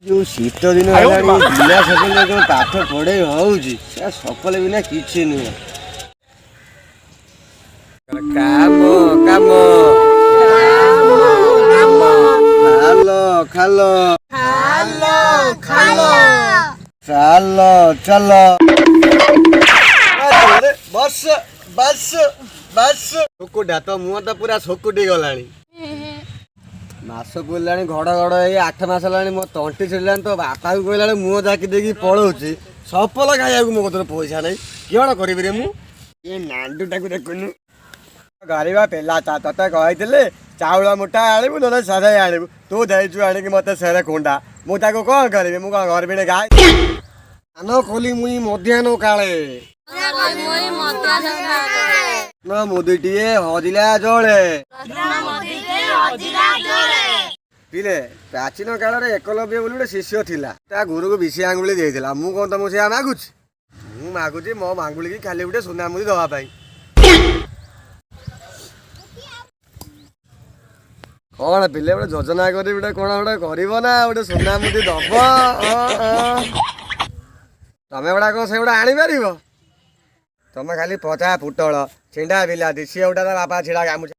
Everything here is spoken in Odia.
जो शीत दिन बिना सकल जो पाठ पढ़े होउची सकल बिना किछि नुह काम काम खालो खालो खालो खालो चलो चलो बस बस बस शोकुटा तो मुह तो पूरा शोकुटी गलानी मास पुरलानी घड़ घड़ ये 8 मास हेलानी मो तंटी छिड़लानी तो बापा को कहला मुह जाकी देकी पळौची सफल खाइବାକୁ ମୋ କତିରେ ପଇସା ନାହିଁ କିଅଣ କରିବି रे ମୁଁ ଏ ନାଣ୍ଡୁଟାକୁ ଦେଖୁନୁ ଗରିବା ପିଲା ତତେ କହିଥିଲେ ଚାଉଳ ମୁଠା ଆଣିବୁ ନହେଲେ ସରେଇ ଆଣିବୁ ତୁ ଦେଇଛୁ ଆଣିକି ମତେ ସେରେ କୁଣ୍ଡା ମୁଁ ତାକୁ କ'ଣ କରିବି ମୁଁ କ'ଣ ଗରିବିଣେ ଗାଈ କାନ ଖୋଲି ମୁଇଁ ମଧ୍ୟାହ୍ନ କାଳେ ନା ମୁଦିଟିଏ ହଜିଲା ଜଳେ ପିଲେ ପ୍ରାଚୀନ କାଳରେ ଏକଲବ୍ୟ ବୋଲି ଗୋଟେ ଶିଷ୍ୟ ଥିଲା ତା ଗୁରୁକୁ ବିଷି ଆଙ୍ଗୁଳି ଦେଇଥିଲା ମୁଁ କ'ଣ ତମକୁ ସେୟା ମାଗୁଛି ମୁଁ ମାଗୁଛି ମୋ ଆଙ୍ଗୁଳିକି ଖାଲି ଗୋଟେ ସୁନା ମୁଦି ଦେବା ପାଇଁ କ'ଣ ପିଲେ ଗୋଟେ ଯୋଜନା କରି ଗୋଟେ କ'ଣ ଗୋଟେ କରିବ ନା ଗୋଟେ ସୁନା ମୁଦି ଦବ ତମେ ଗୁଡ଼ା କ'ଣ ସେଗୁଡ଼ା ଆଣିପାରିବ ତମେ ଖାଲି ପଚା ପୁଟଳ ଛିଣ୍ଡା ବିଲାତି ସିଏ ଗୋଟା ତା ବାପା ଛିଡ଼ା ଗାମୁଛା